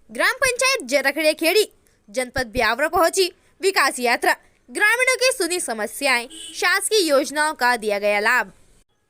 ग्राम पंचायत जरखड़े खेड़ी जनपद ब्यावरा पहुंची विकास यात्रा। ग्रामीणों की सुनी समस्याएं, शासकीय योजनाओं का दिया गया लाभ।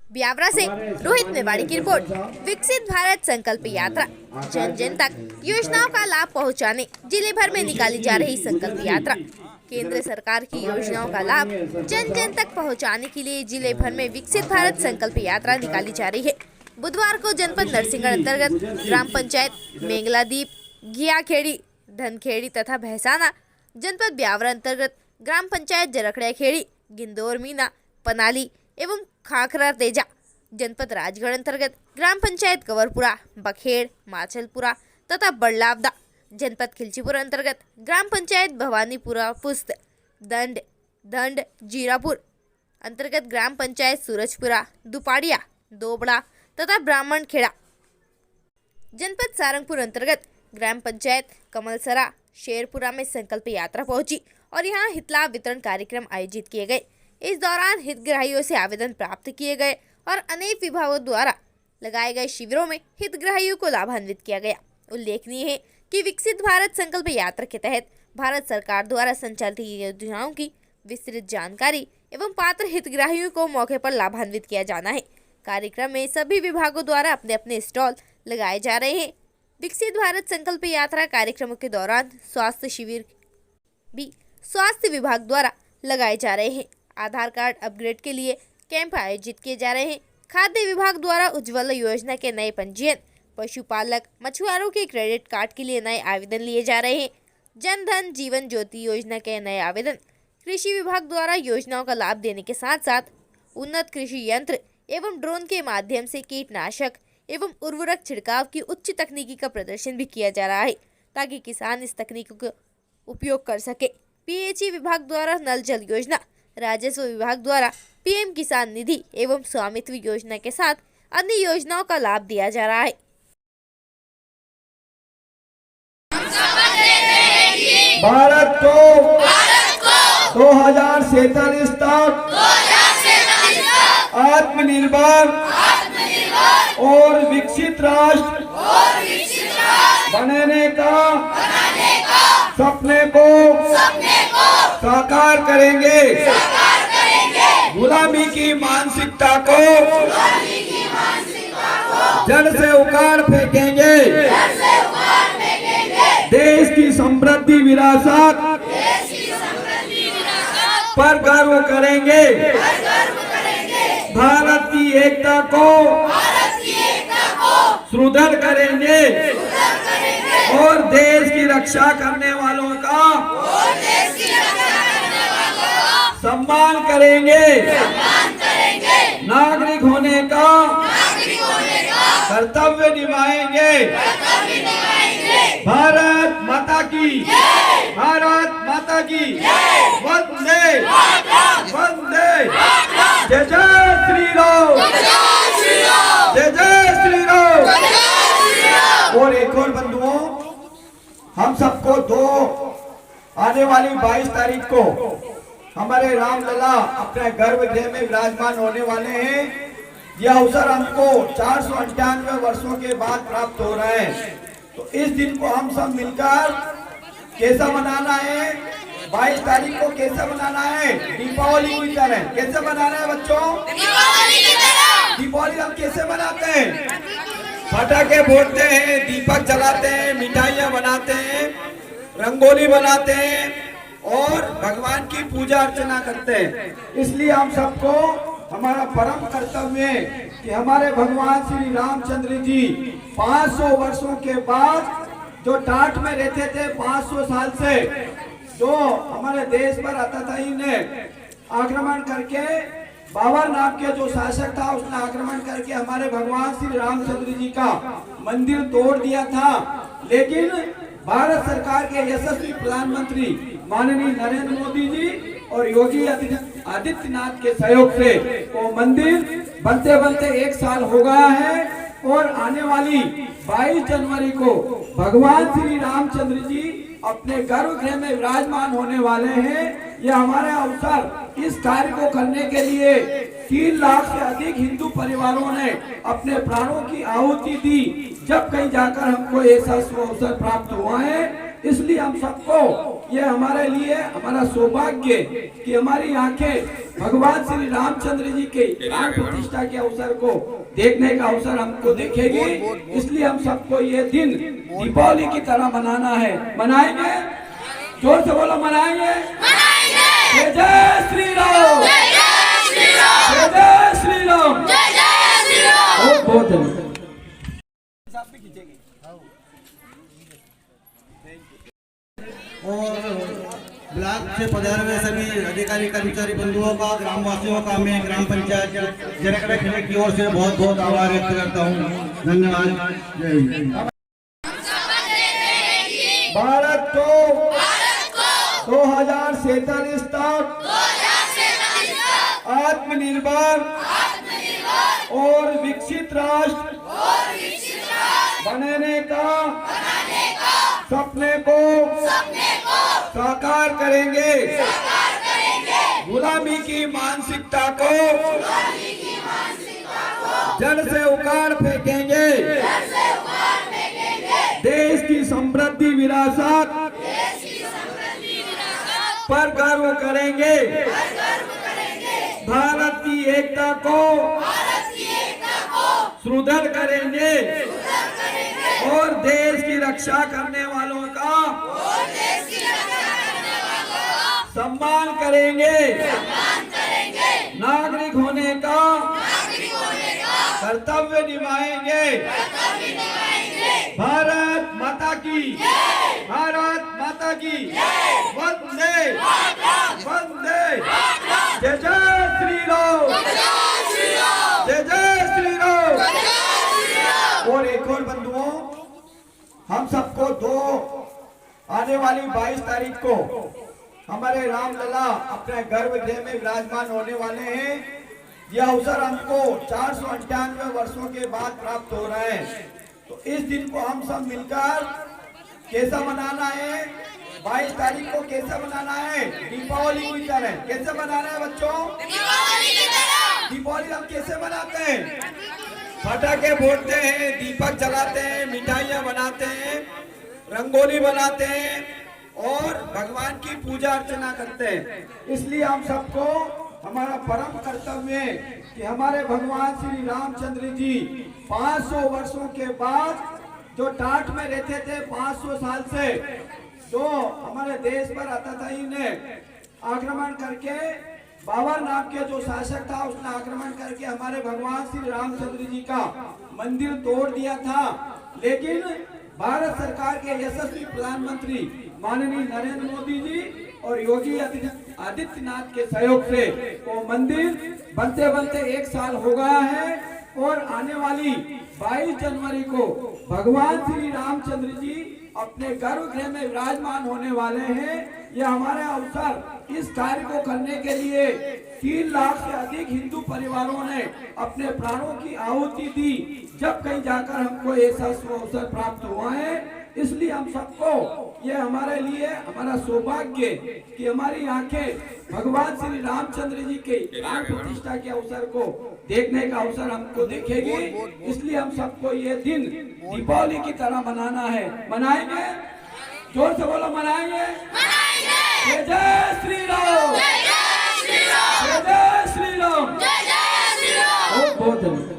ब्यावरा से रोहित मेवाड़ी की रिपोर्ट। विकसित भारत संकल्प यात्रा जन जन तक योजनाओं का लाभ पहुंचाने जिले भर में निकाली जा रही संकल्प यात्रा। केंद्र सरकार की योजनाओं का लाभ जन जन तक पहुंचाने के लिए जिले भर में विकसित भारत संकल्प यात्रा निकाली जा रही है। बुधवार को जनपद नरसिंहगढ़ अंतर्गत ग्राम पंचायत मेंगलादीप, घियाखेड़ी, धनखेड़ी तथा भैसाना, जनपद ब्यावरा अंतर्गत ग्राम पंचायत जरखड़े खेड़ी, गिंदौर मीना, पनाली एवं खाखरा तेजा, जनपद राजगढ़ अंतर्गत ग्राम पंचायत कंवरपुरा, बखेड़, माचलपुरा तथा बड़लावदा, जनपद खिलचीपुर अंतर्गत ग्राम पंचायत भवानीपुरा पुस्त, दंड दंड जीरापुर अंतर्गत ग्राम पंचायत सूरजपुरा, दुपाड़िया, दोबड़ा तथा ब्राह्मण खेड़ा, जनपद सारंगपुर अंतर्गत ग्राम पंचायत कमलसरा, शेरपुरा में संकल्प यात्रा पहुंची और यहां हितलाभ वितरण कार्यक्रम आयोजित किए गए। इस दौरान हितग्राहियों से आवेदन प्राप्त किए गए और अनेक विभागों द्वारा लगाए गए शिविरों में हितग्राहियों को लाभान्वित किया गया। उल्लेखनीय है कि विकसित भारत संकल्प यात्रा के तहत भारत सरकार द्वारा संचालित योजनाओं की विस्तृत जानकारी एवं पात्र हितग्राहियों को मौके पर लाभान्वित किया जाना है। कार्यक्रम में सभी विभागों द्वारा अपने अपने स्टॉल लगाए जा रहे हैं। विकसित भारत संकल्प यात्रा कार्यक्रमों के दौरान स्वास्थ्य शिविर भी स्वास्थ्य विभाग द्वारा लगाए जा रहे हैं। आधार कार्ड अपग्रेड के लिए कैंप आयोजित किए जा रहे हैं। खाद्य विभाग द्वारा उज्ज्वला योजना के नए पंजीयन, पशुपालक मछुआरों के क्रेडिट कार्ड के लिए नए आवेदन लिए जा रहे हैं। जन धन जीवन ज्योति योजना के नए आवेदन। कृषि विभाग द्वारा योजनाओं का लाभ देने के साथ साथ उन्नत कृषि यंत्र एवं ड्रोन के माध्यम से कीटनाशक एवं उर्वरक छिड़काव की उच्च तकनीकी का प्रदर्शन भी किया जा रहा है ताकि किसान इस तकनीक का उपयोग कर सके। पीएचई विभाग द्वारा नल जल योजना, राजस्व विभाग द्वारा पीएम किसान निधि एवं स्वामित्व योजना के साथ अन्य योजनाओं का लाभ दिया जा रहा है। भारत को 2047 तक आत्मनिर्भर और विकसित राष्ट्र बनाने का सपने को साकार करेंगे। गुलामी की मानसिकता को जड़ से उखाड़ फेंकेंगे। देश की समृद्धि विरासत पर गर्व करेंगे। भारत की एकता को सुदृढ़ करेंगे और देश की रक्षा करने वालों का सम्मान करेंगे। नागरिक होने का कर्तव्य निभाएंगे। भारत माता की, भारत माता की वंदे वंदे। जय जय श्री राम, जय जय श्री राम। और एक और बंधुओं, हम सबको आने वाली 22 तारीख को हमारे रामलला अपने गर्भगृह में विराजमान होने वाले हैं। यह अवसर हमको 498 वर्षों के बाद प्राप्त हो रहा है। तो इस दिन को हम सब मिलकर कैसा मनाना है? 22 तारीख को कैसे मनाना है? दीपावली की तरह। कैसे मनाना है बच्चों? दीपावली की तरह। दीपावली हम कैसे मनाते हैं? पटाखे फोड़ते हैं, दीपक जलाते हैं, मिठाइयाँ बनाते हैं, रंगोली बनाते हैं और भगवान की पूजा अर्चना करते हैं। इसलिए हम सबको हमारा परम कर्तव्य है कि हमारे भगवान श्री रामचंद्र जी 500 वर्षों के बाद जो टाट में रहते थे, 500 साल से जो हमारे देश पर अतताई ने आक्रमण करके, बाबर नाम के जो शासक था उसने आक्रमण करके हमारे भगवान श्री रामचंद्र जी का मंदिर तोड़ दिया था। लेकिन भारत सरकार के यशस्वी प्रधानमंत्री माननीय नरेंद्र मोदी जी और योगी आदित्यनाथ के सहयोग से वो मंदिर बनते बनते 1 साल हो गया है और आने वाली 22 जनवरी को भगवान श्री रामचंद्र जी अपने गर्भगृह में विराजमान होने वाले हैं। यह हमारा अवसर, इस कार्य को करने के लिए 3 लाख से अधिक हिंदू परिवारों ने अपने प्राणों की आहुति दी, जब कहीं जाकर हमको ऐसा अवसर प्राप्त हुआ है। इसलिए हम सबको, यह हमारे लिए हमारा सौभाग्य कि हमारी आंखें भगवान श्री रामचंद्र जी के प्राण प्रतिष्ठा के अवसर को देखने का अवसर हमको देखेगी। इसलिए हम सबको ये दिन दीपावली की तरह मनाना है। मनाएंगे, जोर से बोलो, मनाएंगे। जय जय श्री राम, जय जय श्री राम, जय जय श्री राम। बहुत धन्यवाद। और ब्लॉक से पधारे हुए सभी अधिकारी कर्मचारी बंधुओं का, ग्रामवासियों का मैं ग्राम पंचायत जरकड़ा खिले की ओर से बहुत बहुत आभार व्यक्त करता हूँ। धन्यवाद। जय हिंद। भारत को 2047 तक आत्मनिर्भर और विकसित राष्ट्र बनाने का सपने को साकार करेंगे। गुलामी की मानसिकता को जड़ से उखाड़ फेंकेंगे। देश की समृद्धि विरासत पर गर्व करेंगे। भारत की एकता को सुदृढ़ करेंगे और देश की रक्षा करने वालों का सम्मान करेंगे। नागरिक होने का कर्तव्य निभाएंगे। भारत माता की, भारत माता की वंदे वंदे। जय जय श्री राम, जय जय श्री राम। और एक और बंधुओं, हम सबको आने वाली 22 तारीख को हमारे रामलला अपने गर्भगृह में विराजमान होने वाले हैं। यह अवसर हमको 498 वर्षों के बाद प्राप्त हो रहा है। तो इस दिन को हम सब मिलकर कैसा मनाना है, 22 तारीख को कैसे मनाना है? दीपावली की तरह। कैसे मनाना है बच्चों? दीपावली की तरह। दीपावली हम कैसे मनाते हैं? पटाखे फोड़ते हैं, दीपक जलाते हैं, मिठाइयाँ बनाते हैं, रंगोली बनाते हैं और भगवान की पूजा अर्चना करते हैं। इसलिए हम सबको हमारा परम कर्तव्य है कि हमारे भगवान श्री रामचंद्र जी 500 वर्षों के बाद जो टाट में रहते थे, 500 साल से जो हमारे देश पर अतताई ने आक्रमण करके, बाबर नाम के जो शासक था उसने आक्रमण करके हमारे भगवान श्री रामचंद्र जी का मंदिर तोड़ दिया था। लेकिन भारत सरकार के यशस्वी प्रधानमंत्री माननीय नरेंद्र मोदी जी और योगी आदित्यनाथ के सहयोग से वो मंदिर बनते बनते 1 साल हो गया है और आने वाली 22 जनवरी को भगवान श्री रामचंद्र जी अपने गर्भगृह में विराजमान होने वाले हैं। यह हमारा अवसर, इस कार्य को करने के लिए 3 लाख से अधिक हिंदू परिवारों ने अपने प्राणों की आहुति दी, जब कहीं जाकर हमको ऐसा अवसर प्राप्त हुआ है। इसलिए हम सबको, यह हमारे लिए हमारा सौभाग्य कि हमारी आंखें भगवान श्री रामचंद्र जी के प्राण प्रतिष्ठा के अवसर को देखने का अवसर हमको देखेगी। इसलिए हम सबको ये दिन दीपावली की तरह मनाना है। मनाएंगे, जोर से बोलो, मनाएंगे। जय जय श्री राम, जय जय श्री राम, जय जय श्री राम, जय जय श्री राम। बहुत धन्यवाद।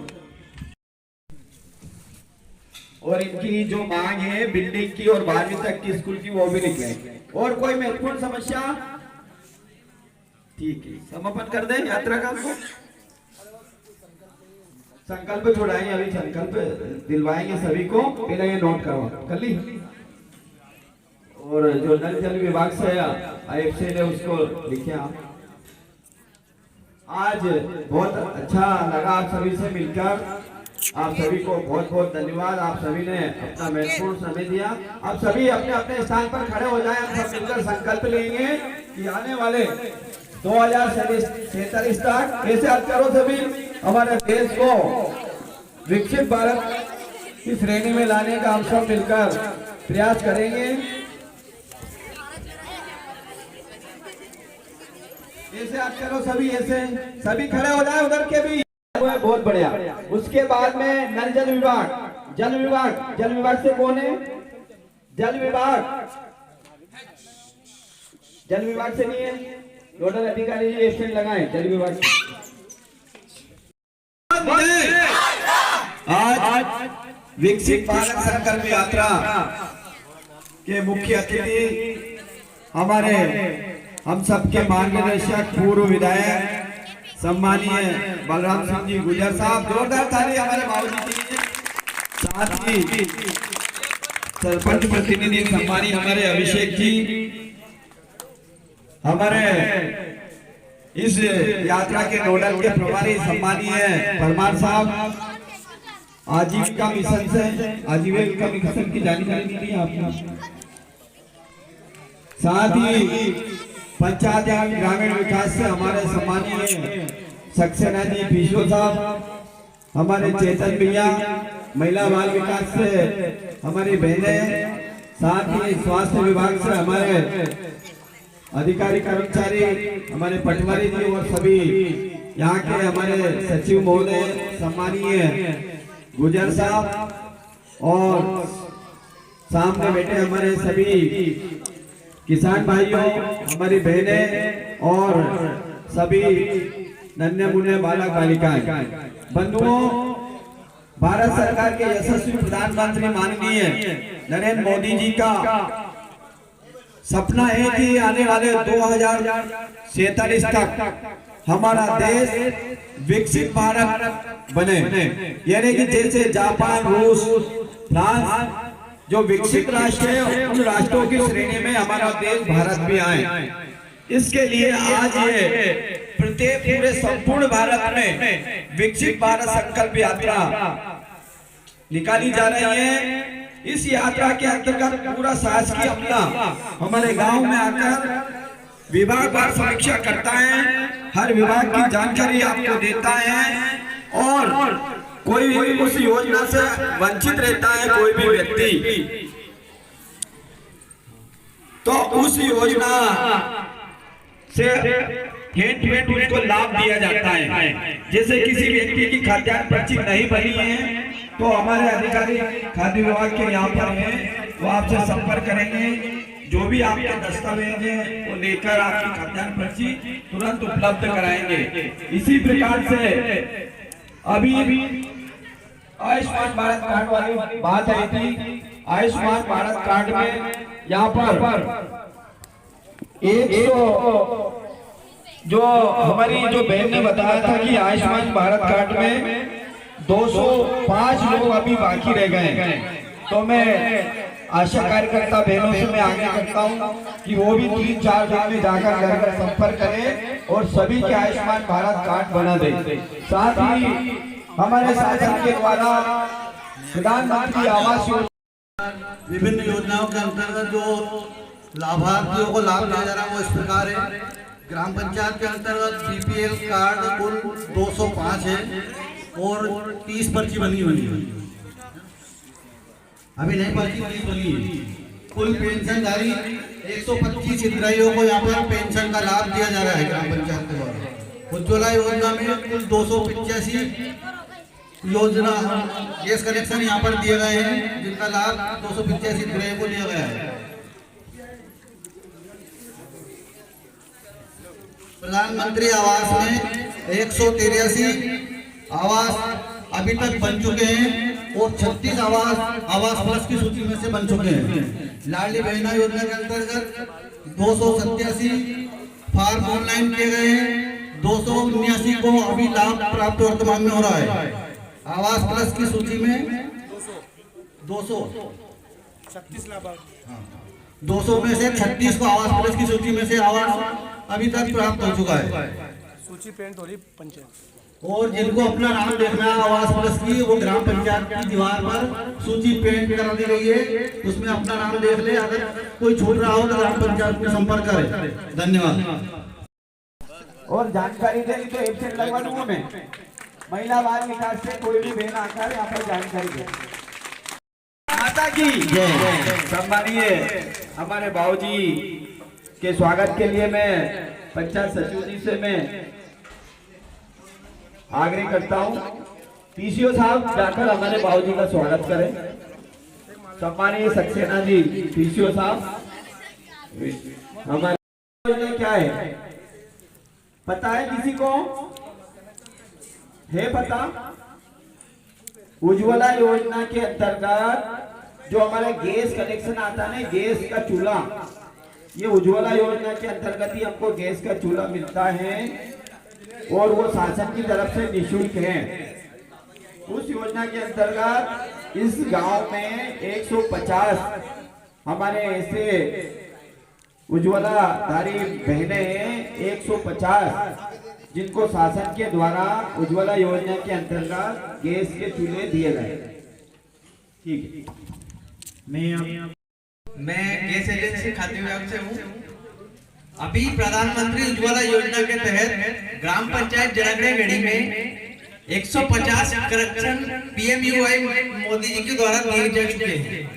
और इनकी जो मांग है बिल्डिंग की और 12वीं तक की स्कूल की, वो भी निकले। और कोई महत्वपूर्ण समस्या? ठीक है, समापन कर दें यात्रा का। संकल्प छुड़ाएंगे, अभी संकल्प दिलवाएंगे सभी को। पहले ये नोट करवा कर ली। और जो नल जल विभाग से IFC ने उसको लिखे। आज बहुत अच्छा लगा आप सभी से मिलकर। आप सभी को बहुत बहुत धन्यवाद। आप सभी ने अपना महत्वपूर्ण समय दिया। आप सभी अपने अपने स्थान पर खड़े हो जाएं। हम सब मिलकर संकल्प लेंगे कि आने वाले 2047 तक कैसे अर्ज करो सभी हमारे देश को विकसित भारत की श्रेणी में लाने का हम सब मिलकर प्रयास करेंगे। ऐसे आप चलो सभी, ऐसे सभी खड़े हो जाए, उधर के भी बहुत बढ़िया। उसके बाद में नल जल विभाग, जल विभाग से कौन है? जल विभाग से नहीं है, नोडल अधिकारी जी स्टैंड लगाए जल विभाग। आज विकसित भारत संकल्प यात्रा के मुख्य अतिथि हमारे हम सबके मार्गदर्शक पूर्व विधायक सम्मानीय बलराम सिंह जी गुजर साहब, जोरदार ताली हमारे बाबूजी के लिए। साथ ही सरपंच प्रतिनिधि सम्मानीय हमारे अभिषेक जी, हमारे इस यात्रा के नोडल के प्रभारी सम्मानीय परमार साहब, आजीविका मिशन से, आजीविका मिशन की जानकारी दी आपने। साथ ही पंचायत एवं ग्रामीण विकास से हमारे सम्मानीय सक्सेना जी पीशो साहब, हमारे चेतन भैया, महिला बाल विकास से हमारी बहनें, साथ ही स्वास्थ्य विभाग से हमारे अधिकारी कर्मचारी, हमारे पटवारी जी और सभी यहाँ के हमारे सचिव महोदय सम्मानीय गुजर साहब, और सामने बैठे हमारे सभी किसान भाइयों, हमारी बहनें और सभी नन्हे मुन्ने बालक बालिकाएं, बंधुओं, भारत सरकार के यशस्वी प्रधानमंत्री माननीय नरेंद्र मोदी जी का सपना है कि आने वाले 2047 तक हमारा देश विकसित भारत बने, यानी कि जैसे जापान, रूस, फ्रांस जो विकसित राष्ट्र है, उन राष्ट्रों की श्रेणी में हमारा देश भारत भी आए। इसके लिए आज ये प्रत्येक पूरे संपूर्ण भारत में विकसित भारत संकल्प यात्रा निकाली जा रही है। इस यात्रा के अंतर्गत पूरा शासकीय अमला हमारे गांव में आकर विभागवार समीक्षा करता है, हर विभाग की जानकारी आपको देता है, और कोई भी उस योजना से वंचित रहता है कोई भी व्यक्ति, तो उस योजना से हैंड टू हैंड उसको लाभ दिया जाता है। जैसे किसी व्यक्ति की खाद्यान्न पर्ची नहीं बनी है तो हमारे अधिकारी खाद्य विभाग के यहाँ पर हैं, वो आपसे संपर्क करेंगे, जो भी आपके दस्तावेज हैं वो लेकर आपकी खाद्यान्न पर्ची तुरंत उपलब्ध कराएंगे। इसी प्रकार से अभी आयुष्मान भारत कार्ड वाली बात आई थी। आयुष्मान भारत कार्ड में यहाँ पर 100 जो हमारी जो बहन ने बताया था कि आयुष्मान भारत कार्ड में 205 लोग अभी बाकी रह गए, तो मैं आशा कार्यकर्ता बहनों से मैं आगे करता हूं कि वो भी 3-4 दिन में जाकर घर घर संपर्क करें और सभी के आयुष्मान भारत कार्ड बना दें। साथ ही हमारे शासन के द्वारा प्रधानमंत्री आवास योजना, विभिन्न योजनाओं के अंतर्गत जो लाभार्थियों को लाभ दिया जा रहा है वो इस प्रकार है। ग्राम पंचायत के अंतर्गत बीपीएल कार्ड कुल 205 है और 30 पर्ची बनी हुई है, अभी नई पर्ची 30 बनी है। कुल पेंशनधारी 125 हितग्राहियों को यहाँ पर पेंशन का लाभ दिया जा रहा है ग्राम पंचायत के द्वारा। उज्ज्वला योजना में कुल 285 योजना गैस कनेक्शन यहाँ पर दिए गए हैं, जिनका लाभ 285 हितग्राहियों को दिया गया है। प्रधानमंत्री आवास में 183 आवास अभी तक बन चुके हैं और 36 आवास प्लस की सूची में से बन चुके हैं। लाडली बहना योजना के अंतर्गत 287 फॉर्म ऑनलाइन किए गए हैं, 279 को अभी लाभ प्राप्त वर्तमान में हो रहा है। आवास प्लस की सूची में 200 में से 36 को आवास प्लस की सूची में से आवास अभी तक प्राप्त हो चुका है। सूची पेंट हो रही पंचायत, और जिनको अपना नाम देखना है आवास प्लस की, वो ग्राम पंचायत की दीवार पर सूची पेंट करा दी गई है, उसमें अपना नाम देख ले। अगर कोई छूट रहा हो तो ग्राम पंचायत में संपर्क करें। धन्यवाद। और जानकारी देनी तो एब्सेंट लगवा दूंगा मैं, महिला बाल विकास से कोई भी बहन आकर यहाँ पर जानकारी दे। माता की सम्मानीय हमारे बाबूजी के स्वागत के लिए मैं पंचायत सचिव जी से मैं आग्रह करता हूँ, पीसीओ साहब जाकर हमारे बाबूजी का स्वागत करें। सम्मानीय सक्सेना जी, पीसीओ साहब, हमारे योजना क्या है पता है किसी को? है पता? उज्ज्वला योजना के अंतर्गत जो हमारा गैस कनेक्शन आता है ना, गैस का चूल्हा, ये उज्ज्वला योजना के अंतर्गत ही हमको गैस का चूल्हा मिलता है और वो शासन की तरफ से निःशुल्क है। उस योजना के अंतर्गत इस गांव में 150 हमारे ऐसे उज्ज्वला धारी बहनें हैं, 150 जिनको शासन के द्वारा उज्ज्वला योजना के अंतर्गत गैस के चूल्हे दिए गए। ठीक है, मैं गैस एजेंसी खाद्य विभाग से हूँ। अभी प्रधानमंत्री उज्ज्वला योजना के तहत ग्राम पंचायत जनगणगढ़ी में 150 कनेक्शन पीएमयूआई मोदी जी के द्वारा दिए जा चुके हैं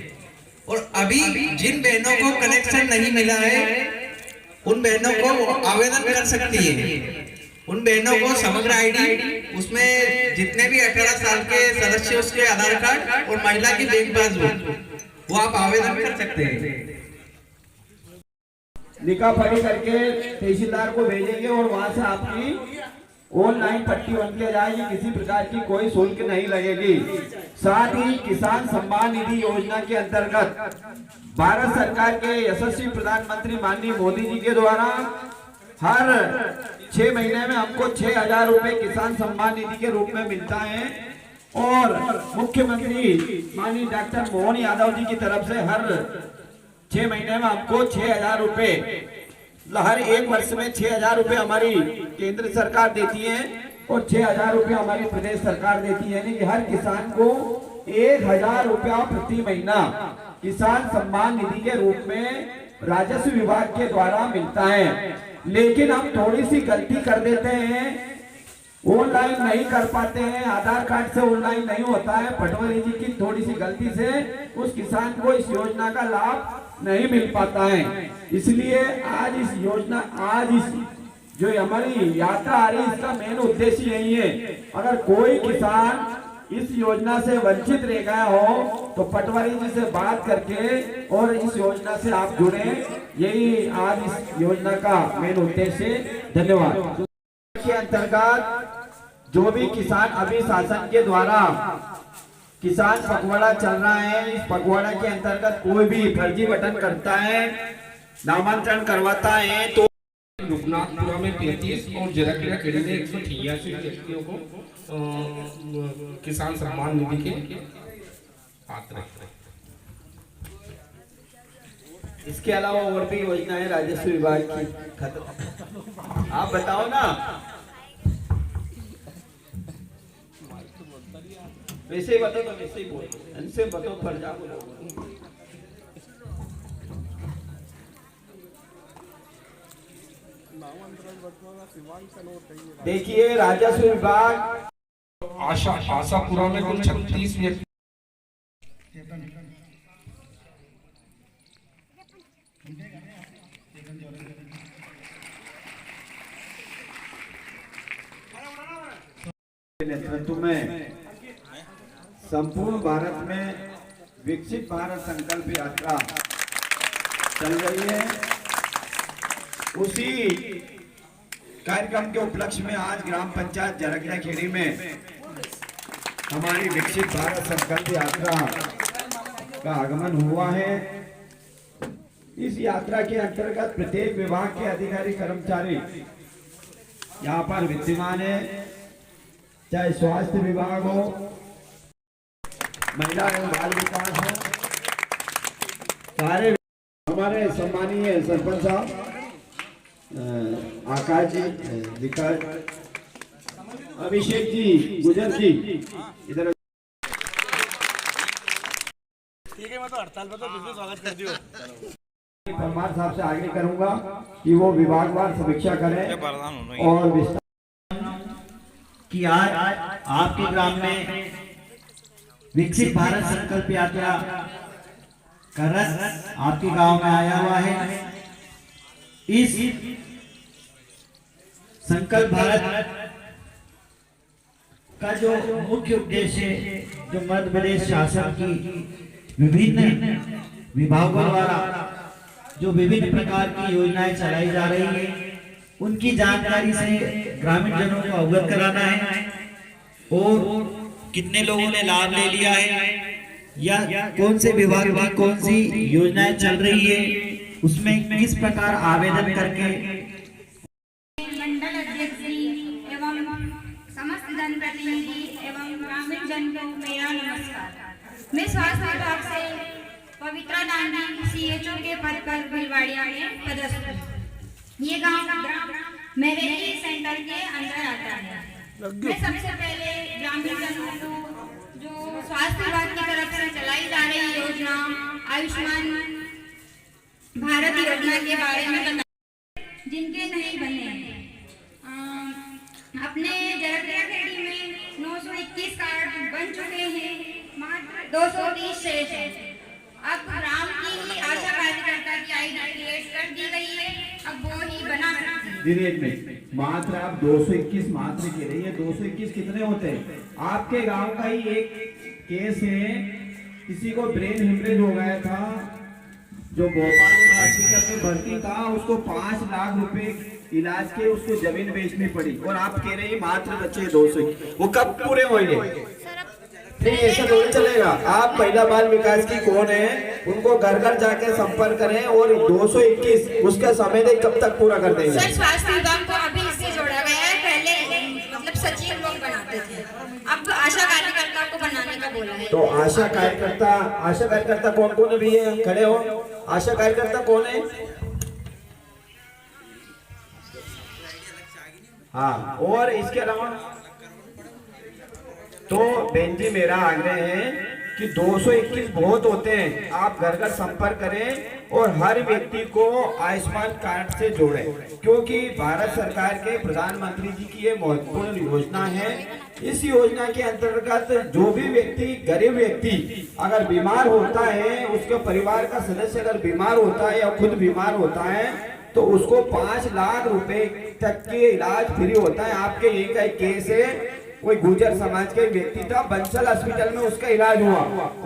और अभी जिन बहनों को कनेक्शन नहीं मिला है उन बहनों को आवेदन कर सकती है। उन बहनों को समग्र आईडी, उसमें जितने भी 18 साल के सदस्य उसके आधार कार्ड और महिला की बैंक पासबुक, वो आप आवेदन कर सकते हैं। लिखा पढ़ी करके तहसीलदार को भेजेंगे और वहां से आपकी ऑनलाइन पट्टी बन के जाएगी, किसी प्रकार की कोई शुल्क नहीं लगेगी। साथ ही किसान सम्मान निधि योजना के अंतर्गत भारत सरकार के यशस्वी प्रधानमंत्री माननीय मोदी जी के द्वारा हर 6 महीने में हमको 6,000 रुपए किसान सम्मान निधि के रूप में मिलता है और मुख्यमंत्री माननीय डॉक्टर मोहन यादव जी की तरफ से हर 6 महीने में हमको 6,000 रुपए, हर एक वर्ष में 6,000 रुपए हमारी केंद्र सरकार देती है और 6,000 रुपए हमारी प्रदेश सरकार देती है। यानी कि हर किसान को 1,000 रुपया प्रति महीना किसान सम्मान निधि के रूप में राजस्व विभाग के द्वारा मिलता है। लेकिन हम थोड़ी सी गलती कर देते हैं, ऑनलाइन नहीं कर पाते हैं, आधार कार्ड से ऑनलाइन नहीं होता है। पटवारी जी की थोड़ी सी गलती से उस किसान को इस योजना का लाभ नहीं मिल पाता है। इसलिए आज इस योजना, आज इस जो हमारी यात्रा आ रही है, इसका मेन उद्देश्य यही है, अगर कोई किसान इस योजना से वंचित रह गया हो तो पटवारी जी से बात करके और इस योजना से आप जुड़े, यही आज इस योजना का मेन उद्देश्य है। धन्यवाद। के अंतर्गत जो भी किसान अभी शासन के द्वारा किसान पखवाड़ा चल रहा है, इस पखवाड़ा के अंतर्गत कोई भी फर्जी बटन करता है, नामांकन करवाता है तो रुकनाथपुरा में 33 और जरकखेड़ी में 186 व्यक्तियों को किसान सम्मान निधि के पात्र हैं। इसके अलावा और भी योजना है राजस्व विभाग की, खत्म। आप बताओ ना, वैसे ही बताओ तो वैसे ही बोलो, इनसे बताओ फर्जा बोलो। देखिए राजस्व विभाग आशापुरा में कुल 36 व्यक्ति नेतृत्व में संपूर्ण भारत में विकसित भारत संकल्प यात्रा चल रही है। उसी कार्यक्रम के उपलक्ष्य में आज ग्राम पंचायत जरकखेड़ी में हमारी विकसित भारत संकल्प यात्रा का आगमन हुआ है। इस यात्रा के अंतर्गत प्रत्येक विभाग के अधिकारी कर्मचारी यहाँ पर विद्यमान है, चाहे स्वास्थ्य विभाग हो, महिला एवं बाल विकास हो, सारे हमारे सम्मानीय सरपंच साहब आकाश जी, विकास, अभिषेक जी, गुजर जी इधर। ठीक है, मैं तो हड़ताल पर तो बिल्कुल स्वागत कर दियो। परमार साहब से आगे करूंगा कि वो विभागवार समीक्षा करें और कि आज आपके ग्राम में विकसित भारत संकल्प यात्रा का रथ आपके गांव में आया हुआ है। इस संकल्प भारत का जो मुख्य उद्देश्य जो मध्य प्रदेश शासन की विभिन्न विभागों द्वारा जो विभिन्न प्रकार की योजनाएं चलाई जा रही है उनकी जानकारी से ग्रामीण जनों को अवगत कराना है और कितने लोगों ने लाभ ले लिया है या कौन से विभाग की कौन सी योजनाएं चल रही है उसमें किस प्रकार आवेदन करके। मंडल अध्यक्ष जी एवं समस्त जनप्रतिनिधि एवं ग्रामीण जन को मेरा नमस्कार। मैं स्वास्थ्य विभाग से पवित्रा दांडी CHO के पद पर भिलवाड़िया में पदस्थ हूँ। ये गांव मेरे ही सेंटर के अंदर आता है। मैं सबसे पहले ग्रामीण जनों को जो स्वास्थ्य विभाग की तरफ से चलाई जा रही योजना आयुष्मान भारत योजना के बारे में बता जिनके नहीं बने अपने जरकड़ा खेड़ी में 921 कार्ड बन चुके हैं, मात्र 230 शेष है। अब ग्राम की ही आशा कार्यकर्ता की ID क्रिएट कर दी गई है, अब वो ही बना सकती है। दिन एक में मात्र आप 221 मात्र के रही है। 221 कितने होते हैं? आपके गांव का ही एक केस है, किसी को ब्रेन हेमरेज हो गया था जो भोपाल हॉस्पिटल में भर्ती था, उसको 5 लाख रुपए इलाज के उसको जमीन बेचनी पड़ी और आप कह रहे हैं मात्र बच्चे 200। वो कब पूरे होंगे? नहीं, ऐसा नहीं चलेगा। आप महिला बाल विकास की कौन है उनको घर घर जाके संपर्क करें और 221 उसका समय दे कब तक पूरा कर देंगे। सर स्वास्थ्य विभाग को अभी इससे जोड़ा गया है, पहले मतलब सचिव लोग बनाते थे, अब आशा कार्यकर्ता को बनाने का बोला है। तो आशा कार्यकर्ता कौन कौन भी है? खड़े हो। आशा कार्यकर्ता कौन है? हाँ, और इसके अलावा तो बहन जी मेरा आग्रह है कि 221 बहुत होते हैं, आप घर घर संपर्क करें और हर व्यक्ति को आयुष्मान कार्ड से जोड़ें, क्योंकि भारत सरकार के प्रधानमंत्री जी की ये महत्वपूर्ण योजना है। इस योजना के अंतर्गत जो भी व्यक्ति गरीब व्यक्ति अगर बीमार होता है, उसके परिवार का सदस्य अगर बीमार होता है या खुद बीमार होता है तो उसको 5 लाख रुपए तक के इलाज फ्री होता है। आपके यही का एक केस है, कोई गुर्जर समाज के व्यक्ति था, बंसल हॉस्पिटल में उसका इलाज हुआ,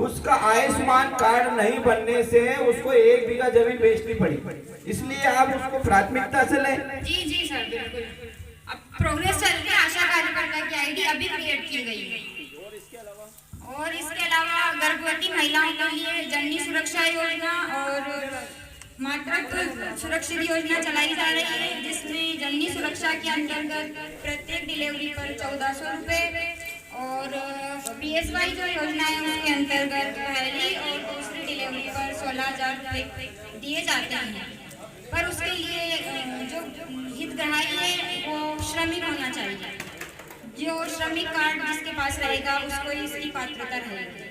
उसका आयुष्मान कार्ड नहीं बनने से उसको 1 बीघा जमीन बेचनी पड़ी। इसलिए आप उसको प्राथमिकता से लें। जी सर बिल्कुल। अब प्रोग्रेस चल रही है, आशा कार्यकर्ता की ID अभी क्रिएट की गई है। और इसके अलावा गर्भवती महिलाओं के लिए जननी सुरक्षा योजना और मातृत्व सुरक्षित योजना चलाई जा रही है, जिसमें जननी सुरक्षा के अंतर्गत प्रत्येक डिलीवरी पर 1400 रुपए और PSY जो योजना है उसके अंतर्गत पहली और दूसरी डिलीवरी पर 16,000 रुपए दिए जाते हैं। पर उसके लिए जो हितग्राही है वो श्रमिक होना चाहिए। जो श्रमिक कार्ड जिसके पास रहेगा उसको इसकी पात्रता रहेगी।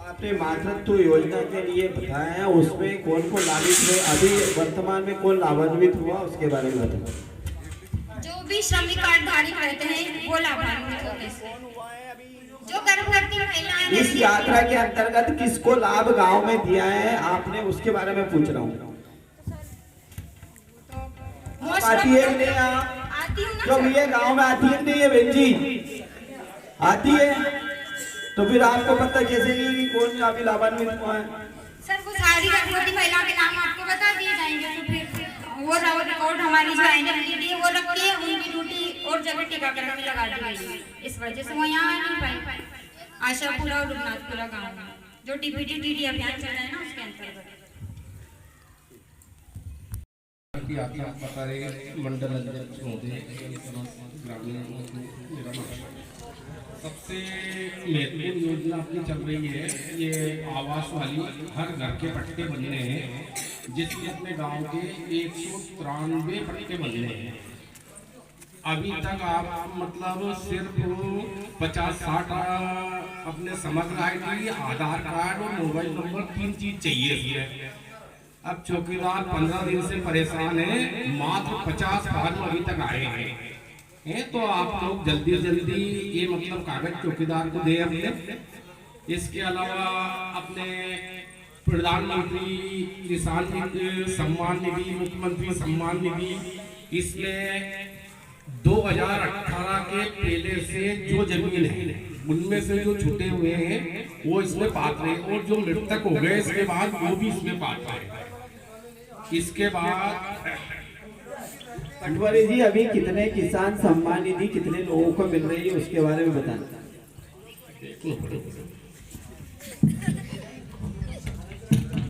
आपने मातृत्व योजना के लिए बताया है, उसमें कौन कौन लाभान्वित हुए, अभी वर्तमान में कौन लाभान्वित हुआ उसके बारे में बताओ। जो भी श्रमिक कार्ड धारी रहते हैं वो लाभान्वित होते हैं। जो गर्भवती महिलाएं इस यात्रा के अंतर्गत किसको लाभ गांव में दिया है आपने, उसके बारे में पूछ रहा हूँ। आती है नहीं? जो ये गांव में आती है नहीं है बहन जी, आती है तो फिर आपको पता कैसे नहीं कि कौन अभी लाभान्वित हुआ है? सर वो सारी गर्भवती महिलाओं के नाम आपको बता दिए जाएंगे, तो फिर वो रिकॉर्ड हमारी जो NLD है वो रखती है, उनकी ड्यूटी और जगह टीकाकरण में लगा दी गई है। इस वजह से वो यहाँ आ नहीं पाई। आशापुरा और रुगनाथपुरा गाँव में जो DBT TD अभियान चल रहा है ना उसके अंतर्गत। आप बता रहे मंडल अध्यक्ष ग्रामीण सबसे महत्वपूर्ण योजना अपनी चल रही है, ये आवास वाली हर घर के पट्टे बनने हैं, जिसके अपने गांव के 193 पट्टे बनने हैं। अभी तक आप मतलब सिर्फ 50-60 अपने समग्र ID, आधार कार्ड और मोबाइल नंबर 3 चीज चाहिए है। अब चौकीदार 15 दिन से परेशान है, मात्र 50 फार्म अभी तक आए हैं। हैं, तो आप लोग जल्दी से जल्दी ये मतलब कागज चौकीदार को दे अपने। इसके अलावा अपने प्रधानमंत्री किसान सम्मान निधि, मुख्यमंत्री सम्मान निधि, इसमें 2018 के पहले से जो जमीन है उनमें से जो छूटे हुए हैं वो इसमें पात्र हैं, और जो मृतक हो गए इसके बाद वो भी इसमें पात्र हैं। इसके बाद पटवारी जी, अभी कितने किसान सम्मान निधि कितने लोगों को मिल रही है उसके बारे में बताना।